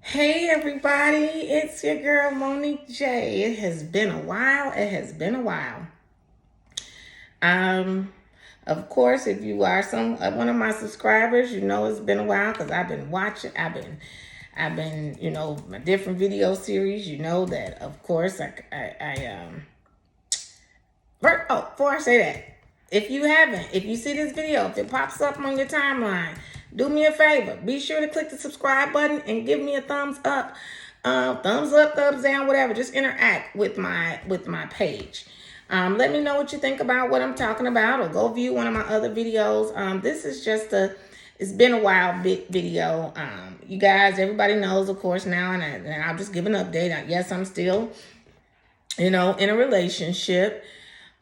Hey everybody, it's your girl Monique J. It has been a while. It has been a while. Um, of course, if you are one of my subscribers, you know it's been a while because I've been watching. I've been, my different video series. You know that, of course. Before I say that, if you see this video, if it pops up on your timeline, do me a favor. Be sure to click the subscribe button and give me a thumbs up. Thumbs up, thumbs down, whatever. Just interact with my page. Let me know what you think about what I'm talking about, or go view one of my other videos. This is just it's been a while big video. You guys, everybody knows, of course, now, and I'll just give an update. Yes, I'm still, in a relationship.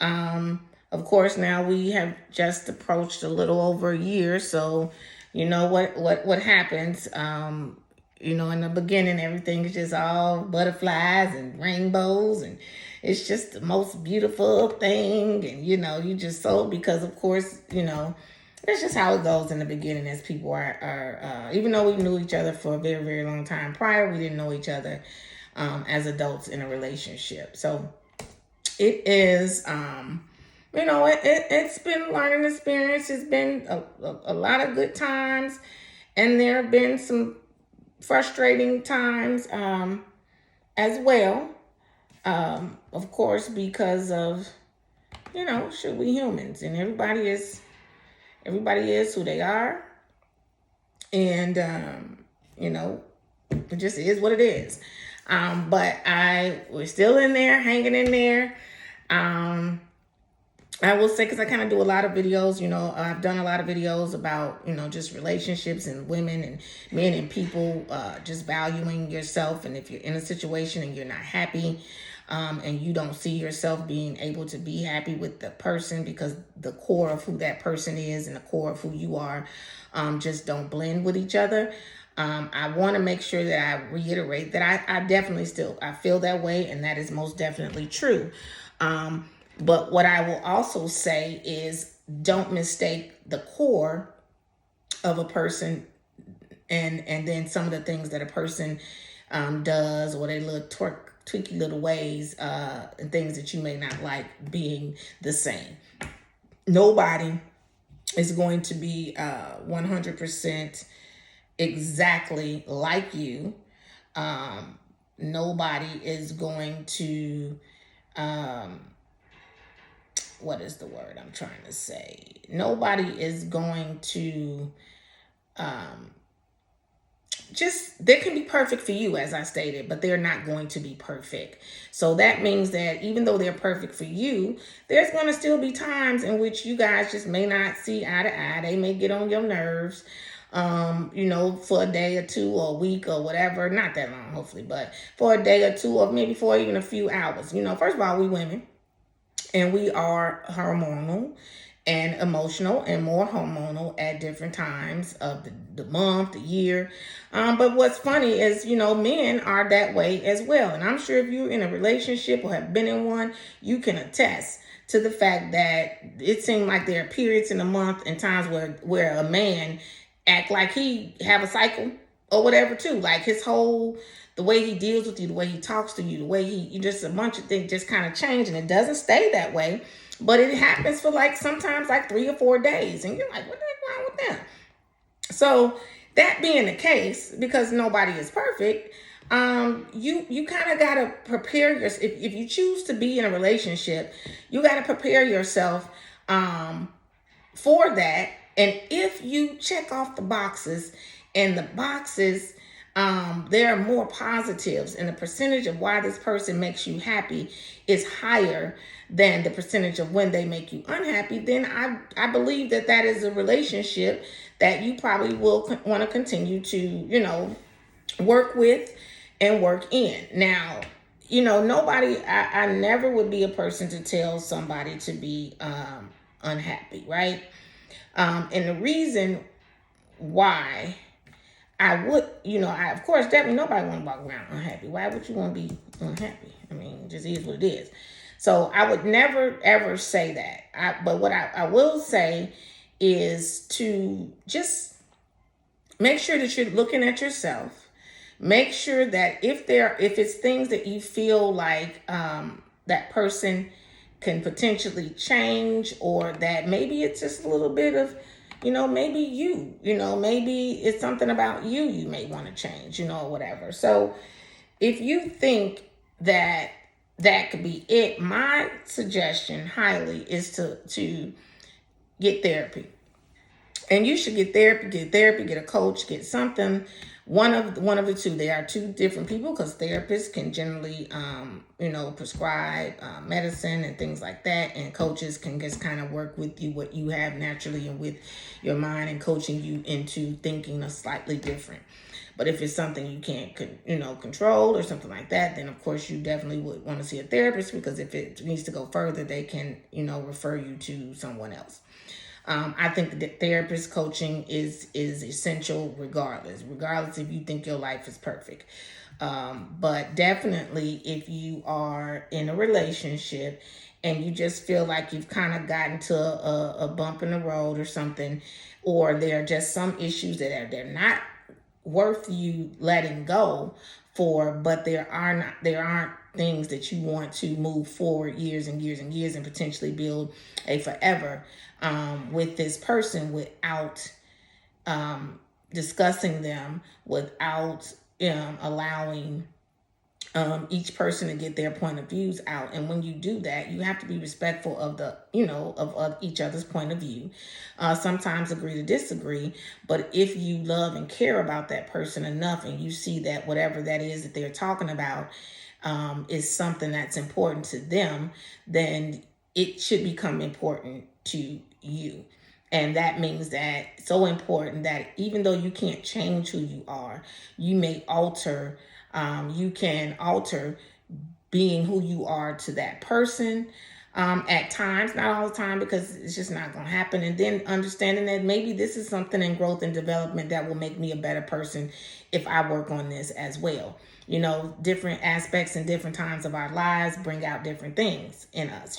Of course, now we have just approached a little over a year. So, you know what happens. In the beginning, everything is just all butterflies and rainbows, and it's just the most beautiful thing. And you just so, because of course, that's just how it goes in the beginning. As people are even though we knew each other for a very, very long time prior, we didn't know each other as adults in a relationship. So it is, it's been a learning experience. It's been a lot of good times, and there have been some frustrating times as well. Of course, because of, should we humans, and everybody is who they are, and it just is what it is. But we're still in there, hanging in there. I will say, because I kind of do a lot of videos, I've done a lot of videos about, just relationships and women and men and people, just valuing yourself. And if you're in a situation and you're not happy, and you don't see yourself being able to be happy with the person, because the core of who that person is and the core of who you are, just don't blend with each other. I want to make sure that I reiterate that I definitely I feel that way, and that is most definitely true. But what I will also say is, don't mistake the core of a person and then some of the things that a person does, or they little tweaky little ways, and things that you may not like, being the same. Nobody is going to be 100% exactly like you. Nobody is going to what is the word I'm trying to say? Nobody is going to they can be perfect for you, as I stated, but they're not going to be perfect. So that means that even though they're perfect for you, there's going to still be times in which you guys just may not see eye to eye. They may get on your nerves, for a day or two or a week or whatever. Not that long, hopefully, but for a day or two, or maybe for even a few hours. First of all, we women, and we are hormonal and emotional, and more hormonal at different times of the month, the year. But what's funny is, men are that way as well. And I'm sure if you're in a relationship or have been in one, you can attest to the fact that it seems like there are periods in a month and times where a man act like he have a cycle or whatever too. Like the way he deals with you, the way he talks to you, the way you just, a bunch of things just kind of change, and it doesn't stay that way. But it happens for sometimes 3 or 4 days. And you're like, what the heck wrong with them? So that being the case, because nobody is perfect, you kind of got to prepare yourself. If you choose to be in a relationship, you got to prepare yourself for that. And if you check off the boxes, and the boxes, there are more positives, and the percentage of why this person makes you happy is higher than the percentage of when they make you unhappy, then I believe that is a relationship that you probably will want to continue to, work with and work in. Now, nobody, I never would be a person to tell somebody to be unhappy, right? And the reason why I would, of course, definitely nobody want to walk around unhappy. Why would you want to be unhappy? I mean, it just is what it is. So I would never, ever say that. But what I will say is to just make sure that you're looking at yourself. make sure that if it's things that you feel like that person can potentially change, or that maybe it's just a little bit of, maybe maybe it's something about you may want to change, or whatever. So if you think that that could be it, my suggestion highly is to get therapy. And you should get therapy, get a coach, get something. One of the two. They are two different people, because therapists can generally, prescribe medicine and things like that, and coaches can just kind of work with you what you have naturally and with your mind, and coaching you into thinking a slightly different. But if it's something you can't, control or something like that, then of course you definitely would want to see a therapist, because if it needs to go further, they can, refer you to someone else. I think that therapist coaching is essential regardless if you think your life is perfect. But definitely if you are in a relationship and you just feel like you've kind of gotten to a bump in the road or something, or there are just some issues that they're not worth you letting go for, but there aren't things that you want to move forward years and years and years and potentially build a forever with this person without discussing them, without allowing each person to get their point of views out. And when you do that, you have to be respectful of of each other's point of view. Sometimes agree to disagree, but if you love and care about that person enough, and you see that whatever that is that they're talking about is something that's important to them, then it should become important to you. And that means that it's so important that even though you can't change who you are, you may alter, you can alter being who you are to that person at times, not all the time, because it's just not going to happen. And then understanding that maybe this is something in growth and development that will make me a better person if I work on this as well. Different aspects and different times of our lives bring out different things in us.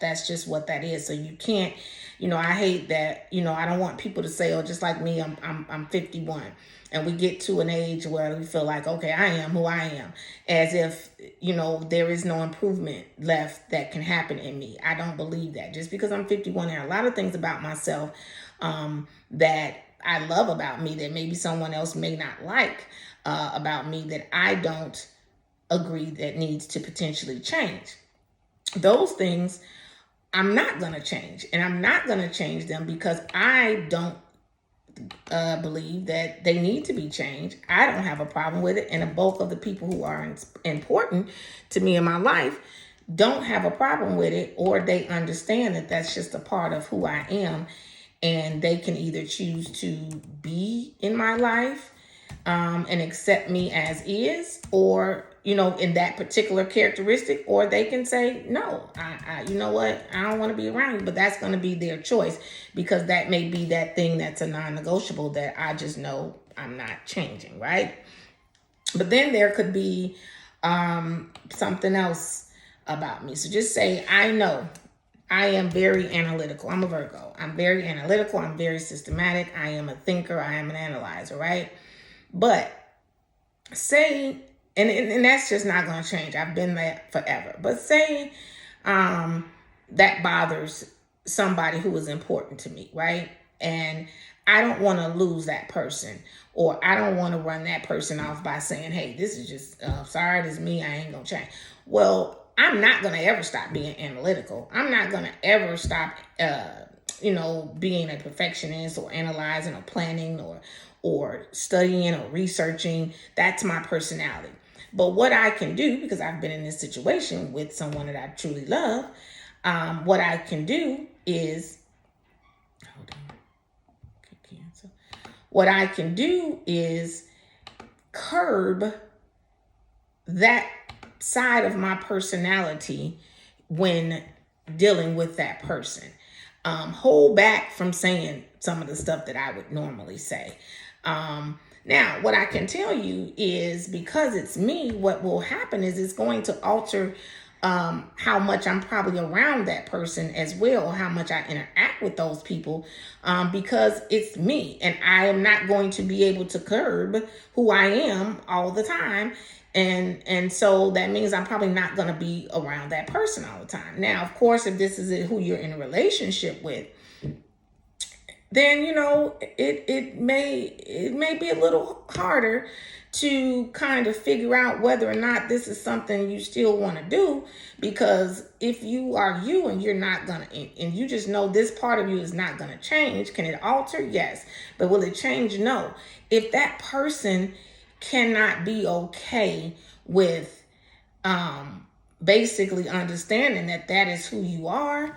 That's just what that is. So you can't, I hate that, I don't want people to say, oh, just like me, I'm 51. And we get to an age where we feel like, okay, I am who I am, as if, there is no improvement left that can happen in me. I don't believe that. Just because I'm 51, there are a lot of things about myself that I love about me that maybe someone else may not like about me, that I don't agree that needs to potentially change. Those things I'm not going to change, and I'm not going to change them because I don't believe that they need to be changed. I don't have a problem with it, and the bulk of the people who are important to me in my life don't have a problem with it, or they understand that that's just a part of who I am, and they can either choose to be in my life and accept me as is, or in that particular characteristic, or they can say, no, I you know what, I don't want to be around you. But that's going to be their choice, because that may be that thing that's a non-negotiable that I just know I'm not changing, right? But then there could be something else about me. So just say, I know I am very analytical. I'm a Virgo. I'm very analytical. I'm very systematic. I am a thinker. I am an analyzer, right? But say, and that's just not going to change. I've been that forever. But say that bothers somebody who is important to me, right? And I don't want to lose that person, or I don't want to run that person off by saying, hey, this is just, sorry, this is me. I ain't going to change. Well, I'm not going to ever stop being analytical. I'm not going to ever stop, being a perfectionist, or analyzing, or planning, or studying, or researching. That's my personality. But what I can do, because I've been in this situation with someone that I truly love, what I can do is, what I can do is curb that side of my personality when dealing with that person. Hold back from saying some of the stuff that I would normally say. Now, what I can tell you is, because it's me, what will happen is it's going to alter how much I'm probably around that person as well, how much I interact with those people, because it's me, and I am not going to be able to curb who I am all the time. And so that means I'm probably not going to be around that person all the time. Now, of course, if this is who you're in a relationship with, then it may be a little harder to kind of figure out whether or not this is something you still want to do, because if you are you and you're not gonna, and you just know this part of you is not gonna change. Can it alter? Yes. But will it change? No. If that person cannot be okay with basically understanding that that is who you are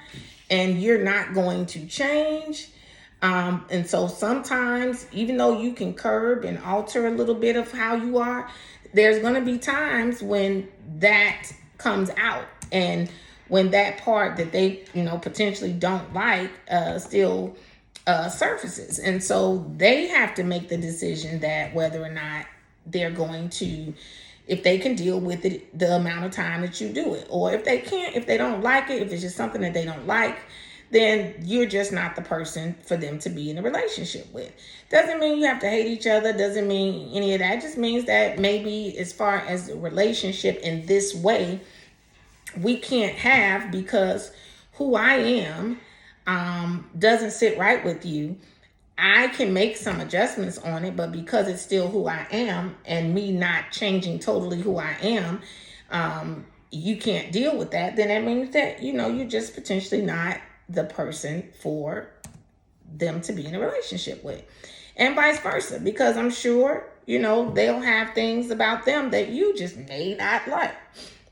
and you're not going to change. And so sometimes, even though you can curb and alter a little bit of how you are, there's going to be times when that comes out, and when that part that they, potentially don't like, still surfaces. And so they have to make the decision that whether or not they're going to, if they can deal with it the amount of time that you do it, or if they can't, if they don't like it, if it's just something that they don't like, then you're just not the person for them to be in a relationship with. Doesn't mean you have to hate each other, doesn't mean any of that. It just means that maybe as far as a relationship in this way, we can't have, because who I am doesn't sit right with you. I can make some adjustments on it, but because it's still who I am, and me not changing totally who I am, you can't deal with that. Then that means that, you're just potentially not the person for them to be in a relationship with, and vice versa, because I'm sure, they'll have things about them that you just may not like.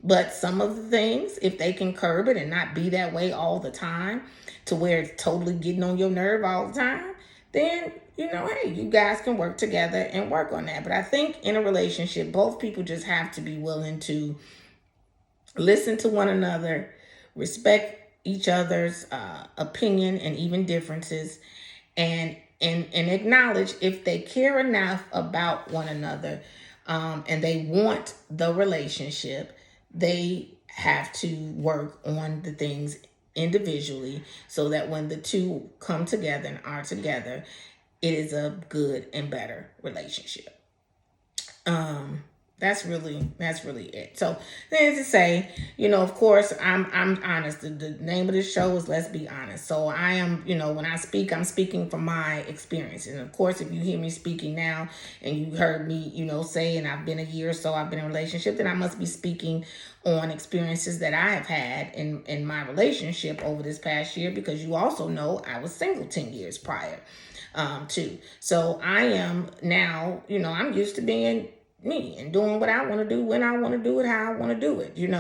But some of the things, if they can curb it and not be that way all the time, to where it's totally getting on your nerve all the time, then, hey, you guys can work together and work on that. But I think in a relationship, both people just have to be willing to listen to one another, respect each other's opinion and even differences, and acknowledge if they care enough about one another, and they want the relationship, they have to work on the things individually, so that when the two come together and are together, it is a good and better relationship. That's really it. So then to say, of course, I'm honest. The name of this show is Let's Be Honest. So I am, when I speak, I'm speaking from my experience. And of course, if you hear me speaking now and you heard me, say, and I've been a year or so, I've been in a relationship, then I must be speaking on experiences that I have had in my relationship over this past year, because you also know I was single 10 years prior too. So I am now, I'm used to being me and doing what I want to do, when I want to do it, how I want to do it. You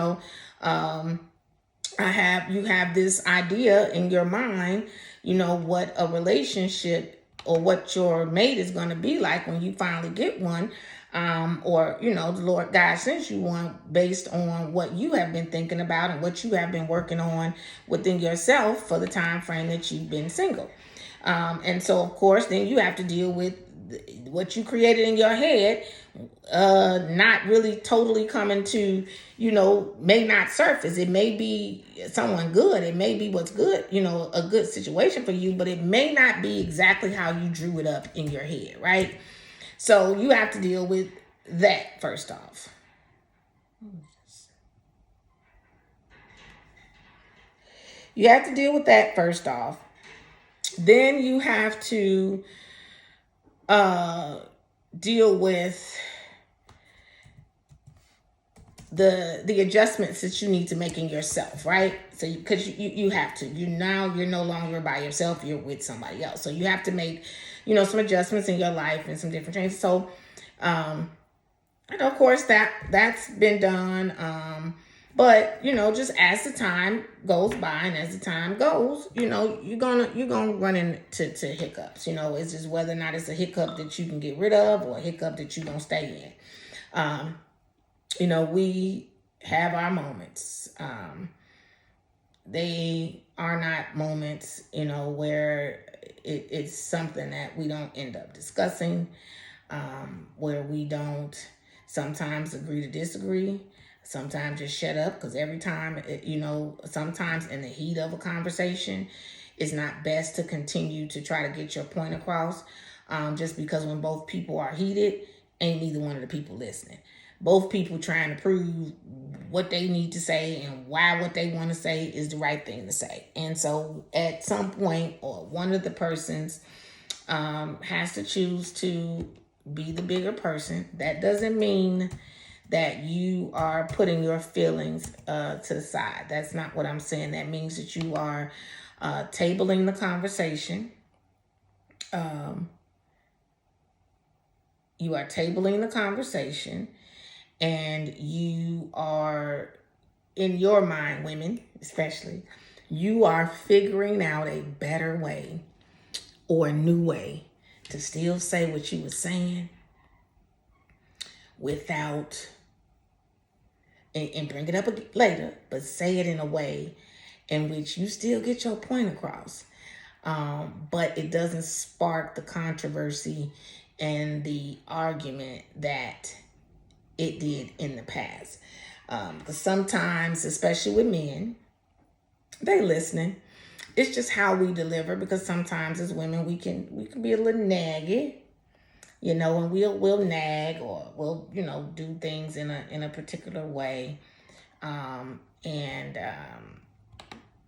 have this idea in your mind, what a relationship or what your mate is going to be like when you finally get one, or the Lord God sends you one, based on what you have been thinking about and what you have been working on within yourself for the time frame that you've been single. And so, of course, then you have to deal with what you created in your head, not really totally coming to, may not surface. It may be someone good. It may be what's good, a good situation for you, but it may not be exactly how you drew it up in your head, right? So you have to deal with that first off. You have to deal with that first off. Then you have to deal with the adjustments that you need to make in yourself, right? So because you have to, you're no longer by yourself, you're with somebody else. So you have to make, some adjustments in your life and some different changes. So, and of course that's been done. But, just as the time goes by and as the time goes, you're gonna run into hiccups. It's just whether or not it's a hiccup that you can get rid of or a hiccup that you're gonna stay in. We have our moments. They are not moments, where it's something that we don't end up discussing, where we don't sometimes agree to disagree. Sometimes just shut up, because every time, sometimes in the heat of a conversation, it's not best to continue to try to get your point across. Just because when both people are heated, ain't neither one of the people listening. Both people trying to prove what they need to say and why what they want to say is the right thing to say. And so at some point, or one of the persons has to choose to be the bigger person. That doesn't mean that you are putting your feelings to the side. That's not what I'm saying. That means that you are tabling the conversation. You are tabling the conversation, and you are, in your mind, women especially, you are figuring out a better way or a new way to still say what you were saying without, and bring it up later, but say it in a way in which you still get your point across. But it doesn't spark the controversy and the argument that it did in the past. Because sometimes, especially with men, they listening. It's just how we deliver, because sometimes as women we can be a little naggy, and we'll nag, or we'll do things in a particular way, and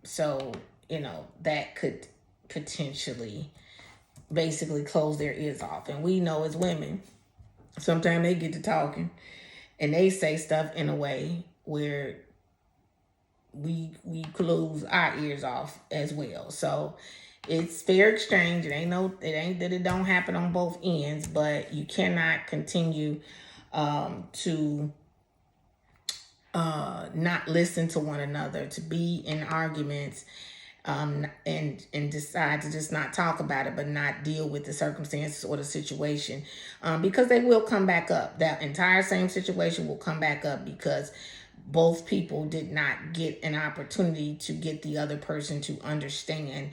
so that could potentially basically close their ears off. And we know as women, sometimes they get to talking and they say stuff in a way where we close our ears off as well. So it's fair exchange. It ain't that it don't happen on both ends, but you cannot continue to not listen to one another, to be in arguments, and decide to just not talk about it, but not deal with the circumstances or the situation, because they will come back up. That entire same situation will come back up because both people did not get an opportunity to get the other person to understand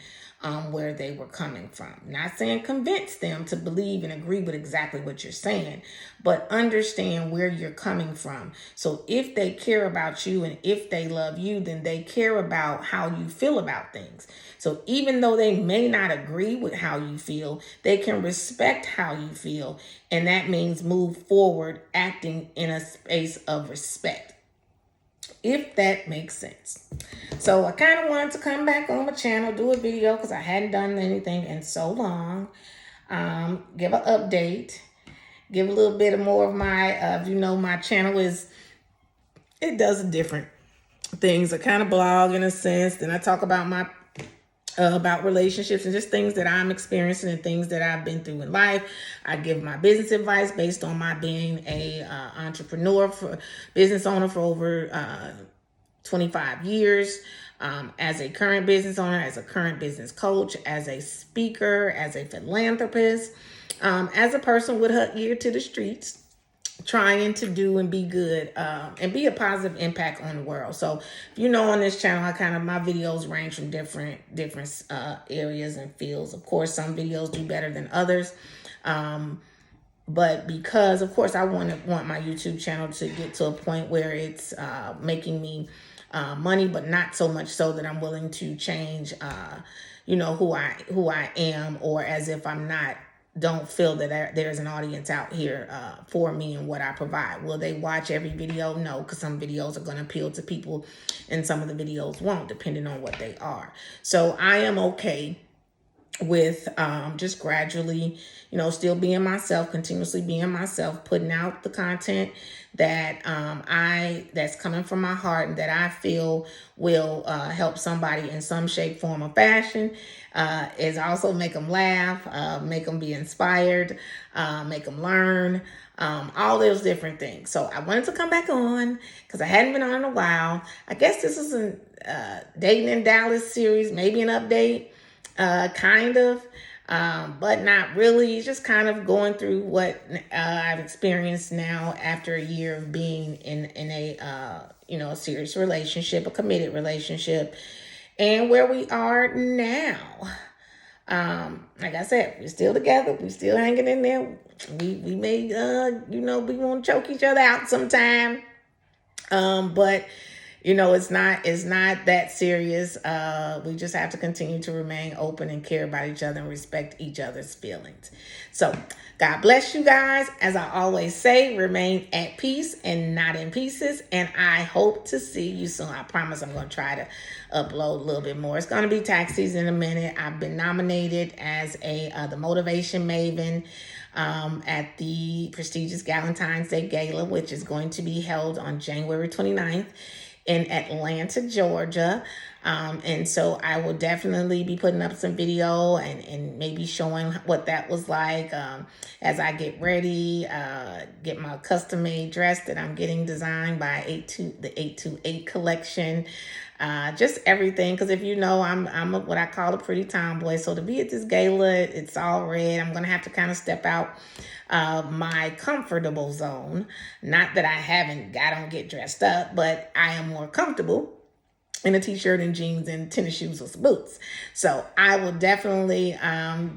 where they were coming from. Not saying convince them to believe and agree with exactly what you're saying, but understand where you're coming from. So if they care about you and if they love you, then they care about how you feel about things. So even though they may not agree with how you feel, they can respect how you feel. And that means move forward, acting in a space of respect, if that makes sense. So I kind of wanted to come back on my channel, do a video, because I hadn't done anything in so long. Give an update, give a little bit of more of my, my channel it does different things. I kind of blog in a sense. Then I talk about about relationships and just things that I'm experiencing and things that I've been through in life. I give my business advice based on my being a entrepreneur, business owner for over 25 years, as a current business owner, as a current business coach, as a speaker, as a philanthropist, as a person with her ear to the streets, trying to do and be good, and be a positive impact on the world. So on this channel, my videos range from different areas and fields. Of course, some videos do better than others. But because, of course, I want my YouTube channel to get to a point where it's making me money, but not so much so that I'm willing to change, who I am, or as if don't feel that there's an audience out here for me and what I provide. Will they watch every video? No, because some videos are going to appeal to people and some of the videos won't, depending on what they are. So I am okay with just gradually, still being myself, continuously being myself, putting out the content that that's coming from my heart and that I feel will help somebody in some shape, form, or fashion. Is also make them laugh, make them be inspired, make them learn, all those different things. So I wanted to come back on because I hadn't been on in a while. I guess this is a Dating in Dallas series, maybe an update. Kind of, but not really. Just kind of going through what I've experienced now after a year of being in a a serious relationship, a committed relationship, and where we are now. Like I said, we're still together. We're still hanging in there. We may we want to choke each other out sometime. But it's not that serious. We just have to continue to remain open and care about each other and respect each other's feelings. So God bless you guys. As I always say, remain at peace and not in pieces. And I hope to see you soon. I promise I'm going to try to upload a little bit more. It's going to be tax season in a minute. I've been nominated as the Motivation Maven at the prestigious Valentine's Day Gala, which is going to be held on January 29th in Atlanta, Georgia. And so I will definitely be putting up some video and maybe showing what that was like as I get ready, get my custom made dress that I'm getting designed by the 828 collection. Just everything, because if I'm what I call a pretty tomboy. So to be at this gala, it's all red. I'm gonna have to kind of step out my comfortable zone. Not that I don't get dressed up, but I am more comfortable in a t-shirt and jeans and tennis shoes with some boots. So I will definitely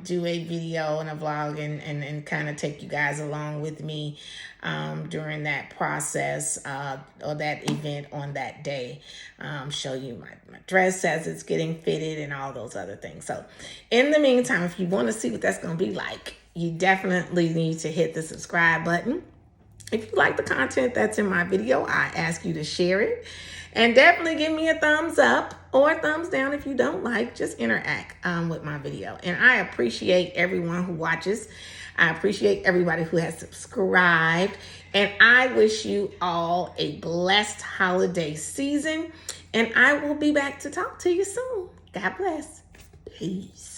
do a video and a vlog and kind of take you guys along with me during that process or that event on that day. Show you my dress as it's getting fitted and all those other things. So in the meantime, if you want to see what that's going to be like, you definitely need to hit the subscribe button. If you like the content that's in my video, I ask you to share it. And definitely give me a thumbs up or a thumbs down if you don't like. Just interact with my video. And I appreciate everyone who watches. I appreciate everybody who has subscribed. And I wish you all a blessed holiday season. And I will be back to talk to you soon. God bless. Peace.